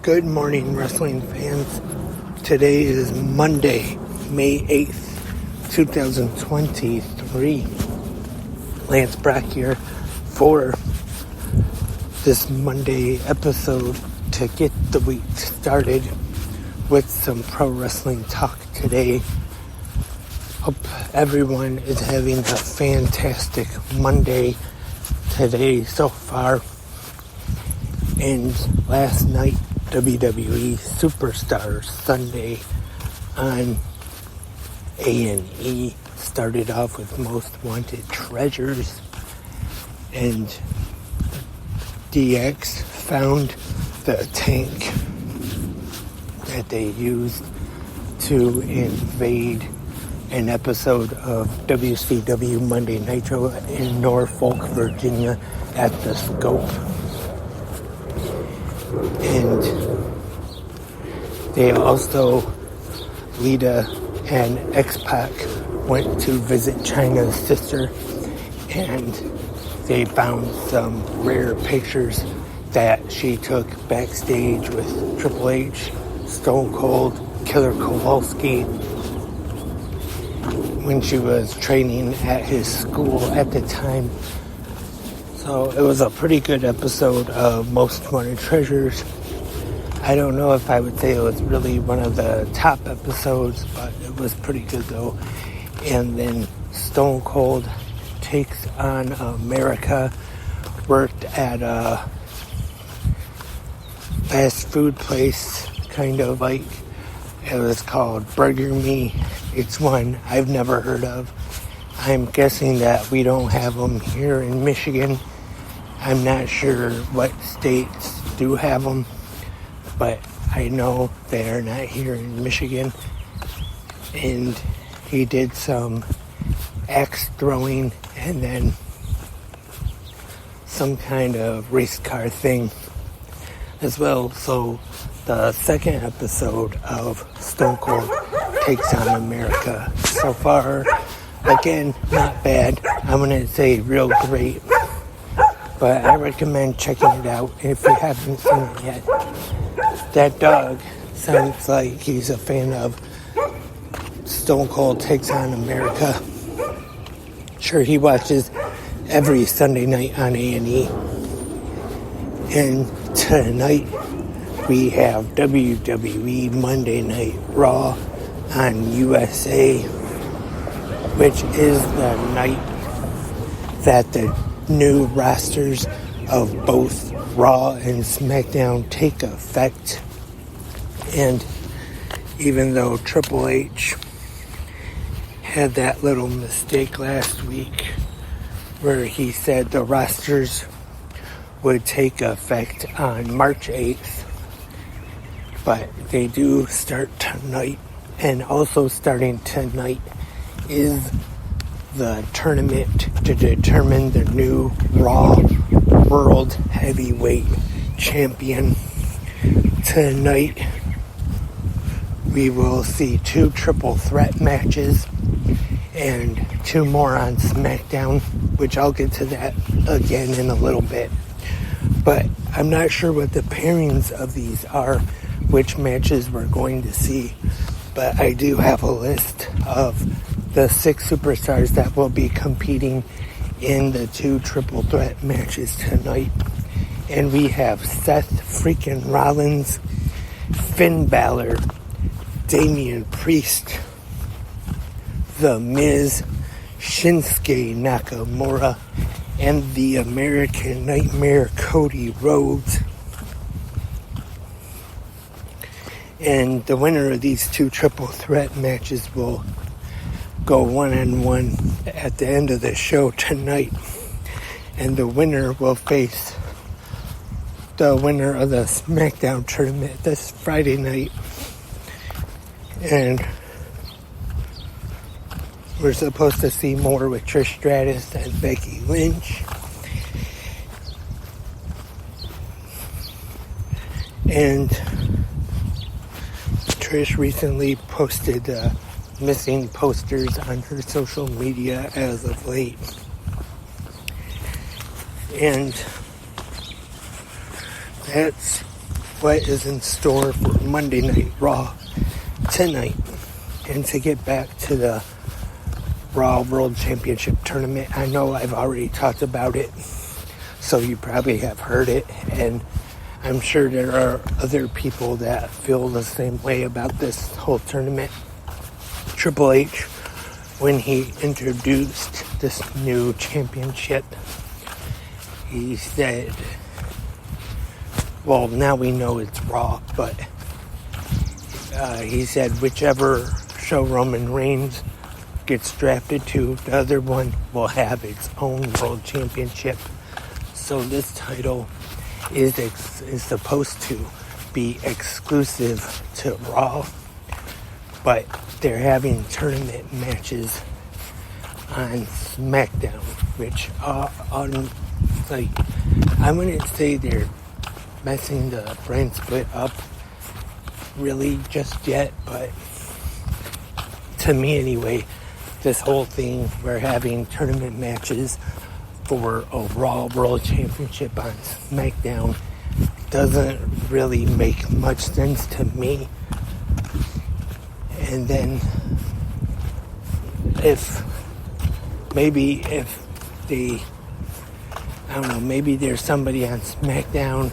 Good morning, wrestling fans. Today is Monday, May 8th, 2023. Lance Brack here for this Monday episode to get the week started with some pro wrestling talk today. Hope everyone is having a fantastic Monday today so far. And last night, WWE Superstars Sunday on A&E started off with Most Wanted Treasures, and DX found the tank that they used to invade an episode of WCW Monday Nitro in Norfolk, Virginia at the Scope. And they also, Lita and X-Pac went to visit Chyna's sister, and they found some rare pictures that she took backstage with Triple H, Stone Cold, Killer Kowalski when she was training at his school at the time. So it was a pretty good episode of Most Wanted Treasures. I don't know if I would say it was really one of the top episodes, but it was pretty good though. And then Stone Cold Takes on America worked at a fast food place, kind of like, it was called Burger Me. It's one I've never heard of. I'm guessing that we don't have them here in Michigan. I'm not sure what states do have them, but I know they are not here in Michigan. And he did some axe throwing and then some kind of race car thing as well. So the second episode of Stone Cold Takes on America so far, again, not bad. I wouldn't say real great, but I recommend checking it out if you haven't seen it yet. That dog sounds like he's a fan of Stone Cold Takes on America. Sure, he watches every Sunday night on A&E. And tonight we have WWE Monday Night Raw on USA, which is the night that the new rosters of both Raw and SmackDown take effect. And even though Triple H had that little mistake last week where he said the rosters would take effect on March 8th, but they do start tonight. And also starting tonight is the tournament to determine the new Raw World Heavyweight Champion. Tonight we will see 2 triple threat matches and 2 more on SmackDown, which I'll get to that again in a little bit. But I'm not sure what the pairings of these are, which matches we're going to see. But I do have a list of the 6 superstars that will be competing in the 2 triple threat matches tonight. And we have Seth freaking Rollins, Finn Balor, Damian Priest, The Miz, Shinsuke Nakamura, and the American Nightmare Cody Rhodes. And the winner of these 2 triple threat matches will go one-on-one at the end of the show tonight. And the winner will face the winner of the SmackDown tournament this Friday night. And we're supposed to see more with Trish Stratus and Becky Lynch. And Trish recently posted missing posters on her social media as of late. And that's what is in store for Monday Night Raw tonight. And to get back to the Raw World Championship Tournament, I know I've already talked about it, so you probably have heard it, and I'm sure there are other people that feel the same way about this whole tournament. Triple H, when he introduced this new championship, he said, well, now we know it's Raw, but he said whichever show Roman Reigns gets drafted to, the other one will have its own world championship. So this title is supposed to be exclusive to Raw, but they're having tournament matches on SmackDown, which I wouldn't say they're messing the brand split up really just yet, but to me anyway, this whole thing, we're having tournament matches for a Raw World Championship on SmackDown, doesn't really make much sense to me. And then if maybe there's somebody on SmackDown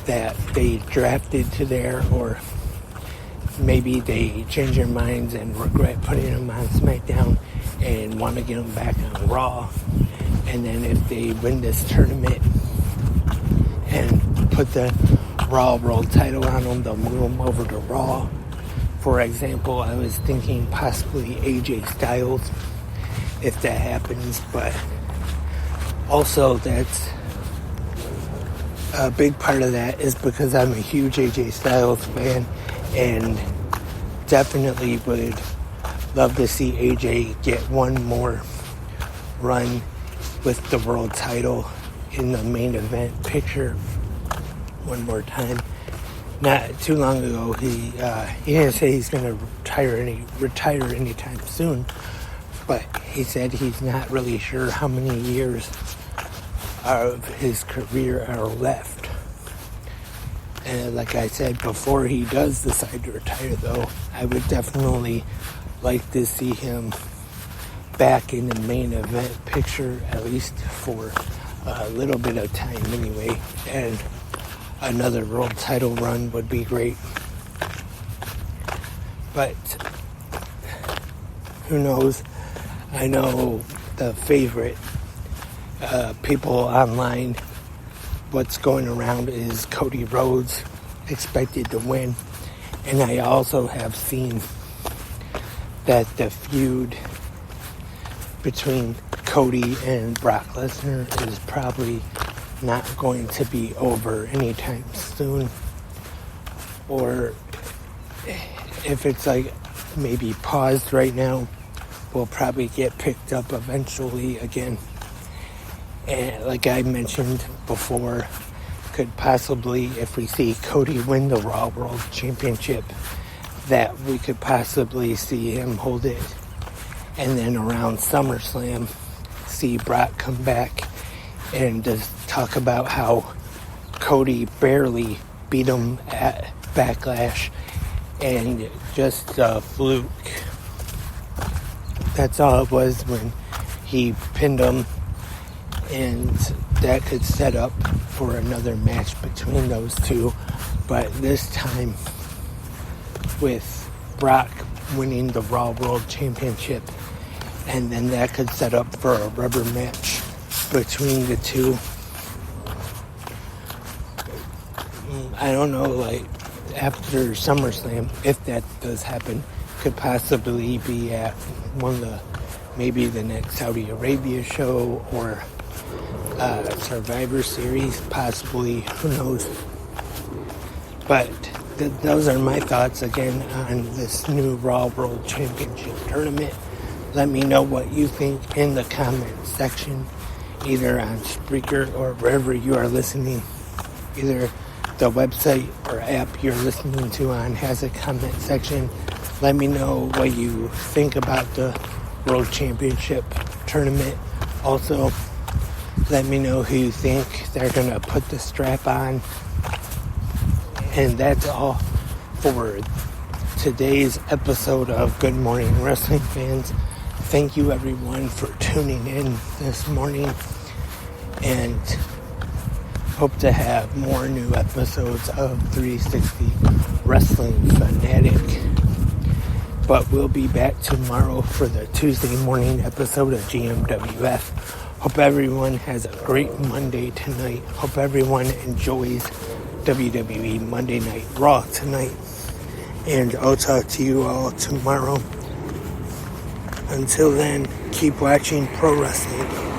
that they drafted to there, or maybe they change their minds and regret putting them on SmackDown and want to get them back on Raw. And then if they win this tournament and put the Raw World title on them, they'll move them over to Raw. For example, I was thinking possibly AJ Styles, if that happens, but also that's a big part of that is because I'm a huge AJ Styles fan, and definitely would love to see AJ get one more run with the world title in the main event picture one more time. Not too long ago, he didn't say he's going to retire anytime soon, but he said he's not really sure how many years of his career are left. And like I said, before he does decide to retire, though, I would definitely like to see him back in the main event picture, at least for a little bit of time anyway. And another world title run would be great. But who knows? I know the favorite people online, what's going around is Cody Rhodes expected to win. And I also have seen that the feud between Cody and Brock Lesnar is probably not going to be over anytime soon. Or if it's like maybe paused right now, will probably get picked up eventually again. And like I mentioned before, could possibly, if we see Cody win the Raw World Championship, that we could possibly see him hold it. And then around SummerSlam, see Brock come back and just talk about how Cody barely beat him at Backlash and just a fluke. That's all it was when he pinned him, and that could set up for another match between those two. But this time, with Brock winning the Raw World Championship, and then that could set up for a rubber match between the two. I don't know, like, after SummerSlam, if that does happen, could possibly be at one of the, maybe the next Saudi Arabia show, or Survivor Series, possibly, who knows. But those are my thoughts again on this new Raw World Championship tournament. Let me know what you think in the comment section, either on Spreaker or wherever you are listening. Either the website or app you're listening to on has a comment section. Let me know what you think about the World Championship tournament. Also, let me know who you think they're going to put the strap on. And that's all for today's episode of Good Morning Wrestling Fans. Thank you everyone for tuning in this morning, and hope to have more new episodes of 360 Wrestling Fanatic. But we'll be back tomorrow for the Tuesday morning episode of GMWF. Hope everyone has a great Monday tonight. Hope everyone enjoys WWE Monday Night Raw tonight. And I'll talk to you all tomorrow. Until then, keep watching pro wrestling.